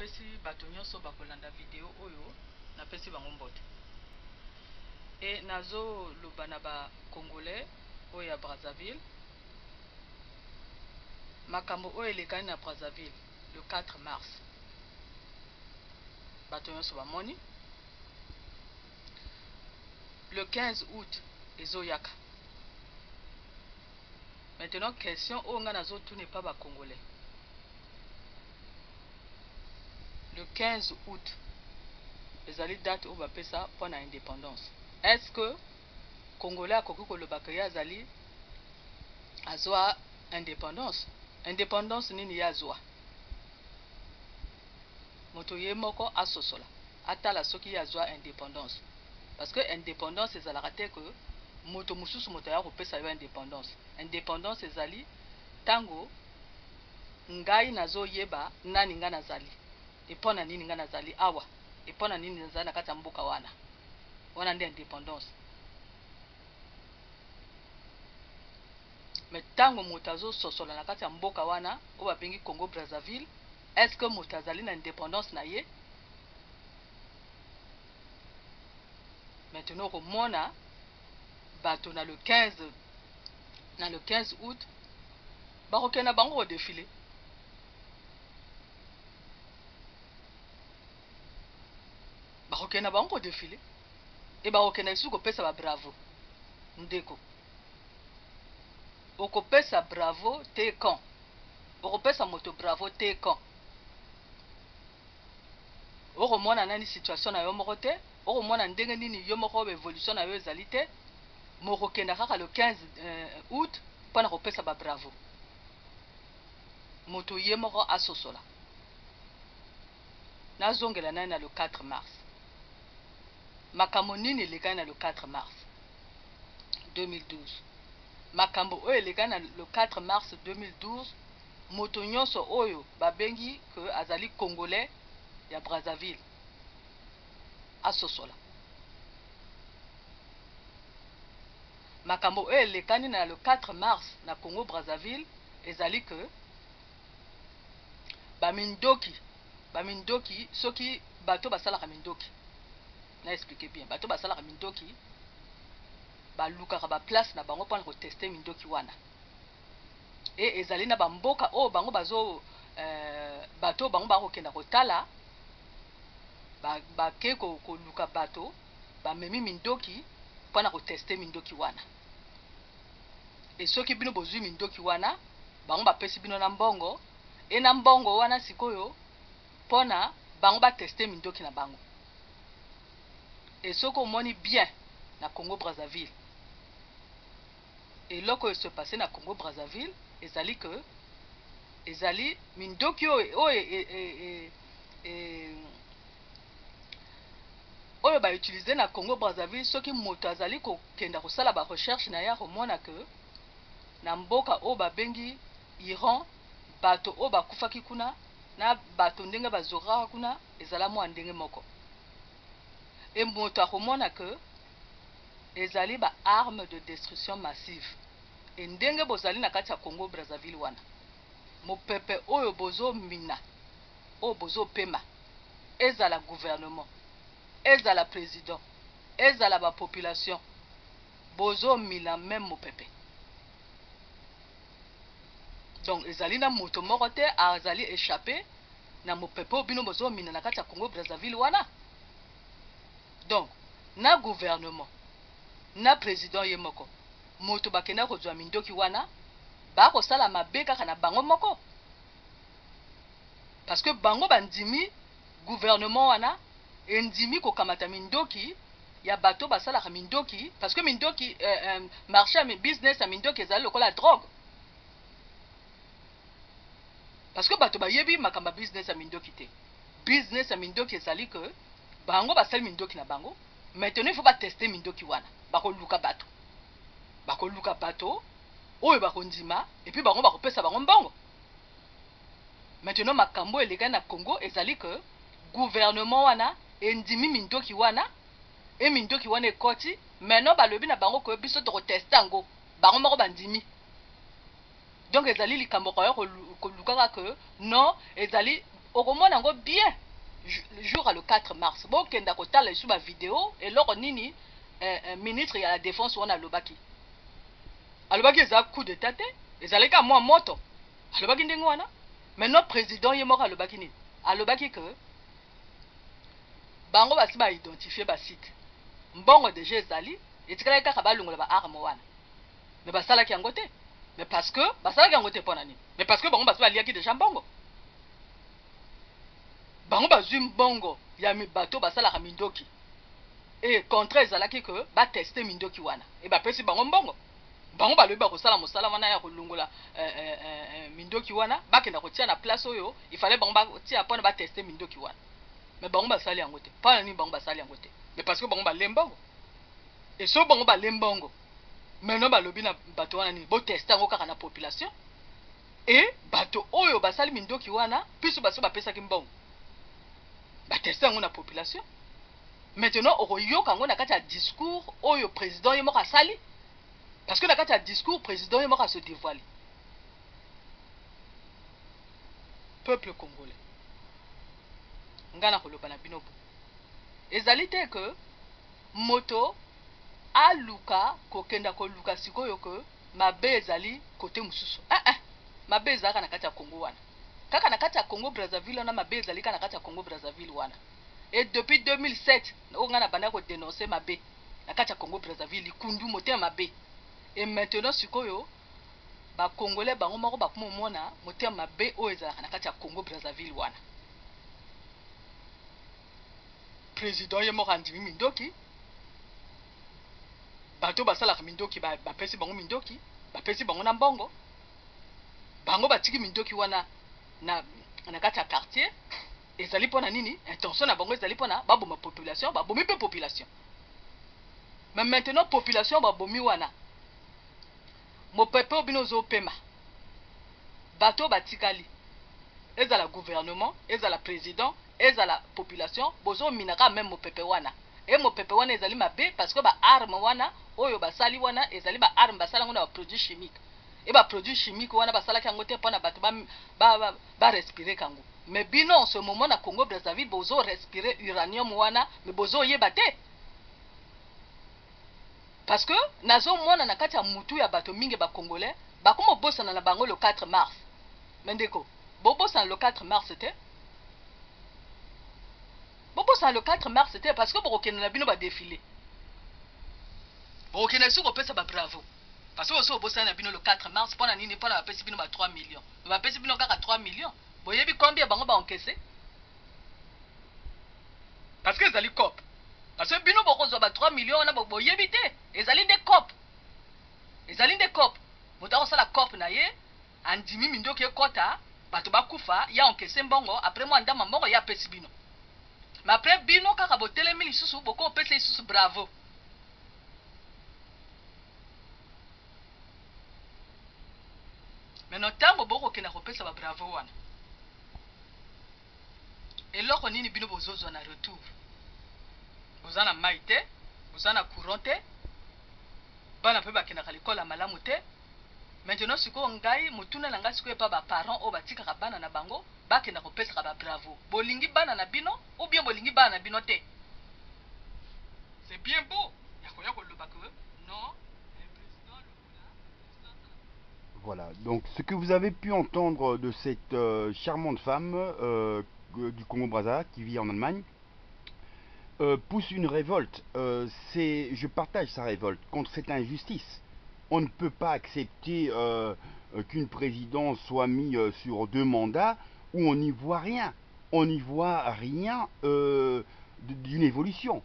napesi bato nyonso bakolanda video oyo napesi bango mbote e nazoloba na Congolais oyo ya Brazzaville makambo oyo elekani na Brazzaville le 4 mars bato nyonso bamoni le 15 août ezoyaka. Maintenant question oyo nga nazotuna pas ba Congolais le 15 août ezali date oyo bapesa mpona indépendance. Est-ce que Congolais akoki koloba ke ye azali azwa indépendance? Indépendance nini ye azwa? Moto ye moko asosola atala soki ye azwa indépendance, parce que indépendance ezalaka te ke moto mosusu moto ya kopesa yo indépendance. Indépendance ezali tango ngai nazoyeba nani nga nazali epona nini nga nazali awa epona nini nazali na kati ya mboka wana nde indépendance. Mais tango moto azososola na kati ya mboka wana oyo babengi Congo Brazzaville, est-ce que moto azali na indépendance na ye? Maintenant komona bato na le 15 août bakokenda bango kodefile. Bakokenda bango kodefile e bakokenda lisusu kopesa ba bravo. Ndeko okopesa bravo te quand? Okopesa moto bravo te quand? Okomona nani situation na yo moko te? Okomona ndenge nini yo moko evolution na yo ezali te? Mokokenda kaka le 15 août mpona kopesa ba bravo. Moto ye moko asosola. Nazongela nani na le 4 mars. Makambo nini elekani na le 4 mars 2012? Makambo oyo elekani na le 4 mars 2012, moto nyonso oyo babengi ke azali Congolais ya Brazzaville asosola. Makambo oyo elekani na le 4 mars na Congo Brazzaville ezali ke bamindoki soki bato basalaka mindoki na expliquer bien, bato basalaka mindoki balukaka ba place na bango mpona koteste mindoki wana e ezali na bamboka oyo bango bazo bato bango bakokenda kotala bake koluka bato bamemi mindoki mpona koteste mindoki wana. E soki bino bozwi mindoki wana bango bapesi bino na mbongo e na mbongo wana sikoyo mpona bango bateste mindoki na bango. E soki omoni bien na Congo Brazzaville eloko oyo se passe na Congo Brazzaville ezali que ezali mindoki oyo ba utiliser na Congo Brazzaville. Soki moto azali kokenda kosala ba recherche na ya komona ke na mboka oyo babengi Iran bato oyo bakufaki kuna na bato ndenge bazoraka kuna ezala mwa ndenge moko. E moto akomona ke ezali ba arme de destruction massive. E ndenge bozali na kati ya Congo Brazzaville wana mopepe oyo bozo mina oyo bozo pema ezala gouvernement ezala président ezala ba population bozo mina même mopepe. Donc ezali na moto moko te azali échappé na mopepe oyo bino bozo mina na kati ya Congo Brazzaville wana. Donc na gouvernement na président ye moko moto bakenda kozwa mindoki wana bakosala mabe kaka na bango moko, parce que bango bandimi gouvernement wana endimi kokamata mindoki ya bato basalaka mindoki, parce que mindoki marché ya business ya mindoki ezali lokola drogue, parce que bato bayebi makamba business ya mindoki te. Business ya mindoki ezali que bango basali mindoki na bango. Maintenant il faut pas tester mindoki wana bakoluka bato oyo bakondima et puis bango bakopesa bango mbongo. Maintenant makambo elekani na Congo ezali que gouvernement wana endimi mindoki wana e mindoki wana ekoti maintenant balobi na bango ko biso tokoteste yango bango moko bandimi. Donc ezali likambo koyo kolukaka que non ezali okomona yango bien le jour à le 4 mars bokenda kotala sur ma vidéo eloko nini ministre ya la défense wana alobaki eza coup d'état te ezalaki ka mwa moto alobaki ndenge wana maintenant président ye moko alobaki nini alobaki que bango basi baidentifie basite mbongo déjà ezali etikalaki kaka balongola baarme wana mais basalaki yango te mais parce que basalaki yango te mpo na nini mais parce que bango basi baliaki déjà mbongo bango bazwi mbongo ya bato basalaka mindoki e contrat ezalaki ke bateste mindoki wana e bapesi bango mbongo bango balobi bakosala mosala wana ya kolongola mindoki wana bakenda kotia na place oyo ifale bango batia mpona bateste mindoki wana mais bango basali yango te mpona nini bango basali yango te mais parce que bango bale mbongo e so bango bale mbongo maintenant balobi na bato wana nini boteste yango kaka na population e bato oyo basali mindoki wana piso baso bapesaki mbongo bateste yango na population maintenant okoyoka yango na kati ya discours oyo président ye moko asali parce que na kati ya discours président ye moko se dévoile peuple congolais nga na koloba na bino bo ezali te ke moto aluka kokenda koluka sikoyo ke mabe ezali kote mosusu mabe ezalaka na kati ya Congo wana kaka na kati ya Congo Brazzaville wana mabe ezali kaka na kati ya Congo Brazzaville wana et depuis 2007 nga na banda ko dénoncer mabe na kati ya Congo Brazzaville likundu motema mabe et maintenant sikoyo ba congolais bango moko bakomona motema mabe oyo ezalaka na kati ya Congo Brazzaville wana président ye moko andimi mindoki bato basalaka mindoki bapesi bango mindoki bapesi bango na mbongo bango batiki mindoki wana na kati ya quartier ezali mpona nini intention na bango ezali mpona baboma population babomi mpe population mais maintenant population babomi wana mopepe obino ozopema bato batikali ezala gouvernement ezala président ezala population bozominaka même mopepe wana e mopepe wana ezali mabe parce que baarme wana oyo basali wana ezali baarme basalango na baproduit chimique et baproduit chimique wana basalaki yango te mpona bato barespire kango mais bino en ce moment na Congo Brazzaville bozo respirer uranium wana mais bozo yeba te parce que nazo mona na kati ya mutu ya bato mingi ba congolais bakoma bosana na bango le 4 mars mendeko bobosana le 4 mars te bobosana le 4 mars te parce que bokokena na bino ba défilé bokokena su kopesa ba bravo parce que oso bosana na bino le 4 mars pona nini pona bapesi bino ba 3 millions bapesi bino kaka 3 millions boyebi combien bango ba encaissé parce que ezali cop parce que bino bokozwa ba 3 millions na boyebi te ezali nde cop moto akosala cop na ye andimi mindoki ekota bato bakufa ya encaissé mbongo après moi ndama mbongo ya apesi bino mais après bino kaka botelemi lisusu boko opesa lisusu bravo maintenant ntango bokokenda kopesa ba bravo wana eloko nini bino bozozwa na retour boza na mai te boza na courant te bana mpe bakendaka likola malamu te maintenant sikoyo ngai motuna na ngai sikoyo epa baparent oyo batikaka bana na bango bakenda kopesaka babravo bolingi bana na bino ou bien bolingi bana na bino te c'est bien beau yakoya koloba que non. Voilà, donc ce que vous avez pu entendre de cette charmante femme du Congo-Brazza qui vit en Allemagne pousse une révolte. Je partage sa révolte contre cette injustice. On ne peut pas accepter qu'une présidence soit mise sur 2 mandats où on n'y voit rien. On n'y voit rien d'une évolution.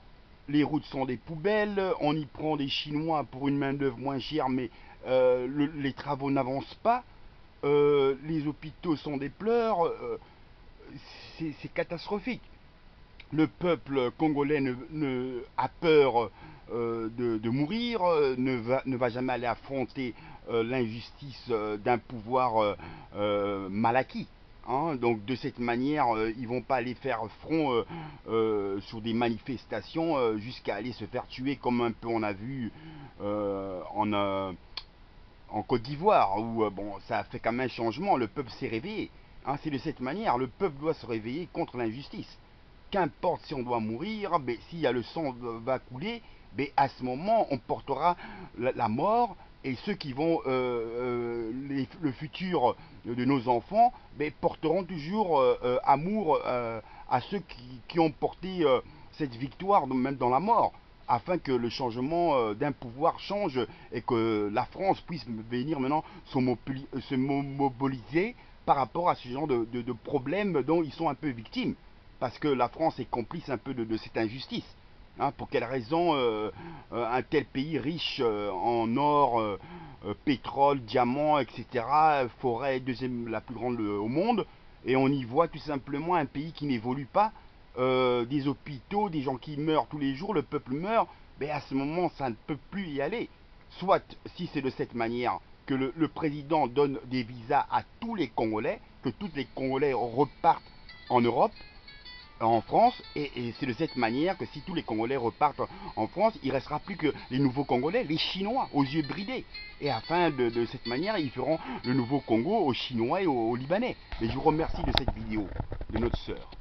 Les routes sont des poubelles, on y prend des Chinois pour une main-d'œuvre moins chère, mais les travaux n'avancent pas, les hôpitaux sont des pleurs, c'est catastrophique. Le peuple congolais a peur de mourir, ne va jamais aller affronter l'injustice d'un pouvoir mal acquis. Hein, donc de cette manière, ils vont pas aller faire front sur des manifestations jusqu'à aller se faire tuer comme un peu on a vu en Côte d'Ivoire où bon, ça a fait quand même un changement, le peuple s'est réveillé. Hein, c'est de cette manière, le peuple doit se réveiller contre l'injustice. Qu'importe si on doit mourir, ben, s'il y a le sang va couler, ben, à ce moment on portera la mort, et ceux qui vont, le futur de nos enfants, ben, porteront toujours amour à ceux qui ont porté cette victoire, même dans la mort, afin que le changement d'un pouvoir change et que la France puisse venir maintenant se mobiliser par rapport à ce genre de problèmes dont ils sont un peu victimes. Parce que la France est complice un peu de cette injustice. Hein, pour quelle raison un tel pays riche en or, pétrole, diamants, etc., forêt deuxième la plus grande au monde, et on y voit tout simplement un pays qui n'évolue pas, des hôpitaux, des gens qui meurent tous les jours, le peuple meurt, mais à ce moment ça ne peut plus y aller. Soit, si c'est de cette manière, que le président donne des visas à tous les Congolais, que tous les Congolais repartent en Europe, en France, et c'est de cette manière que si tous les Congolais repartent en France, il ne restera plus que les nouveaux Congolais, les Chinois, aux yeux bridés. Et afin de cette manière, ils feront le nouveau Congo aux Chinois et aux Libanais. Mais je vous remercie de cette vidéo de notre sœur.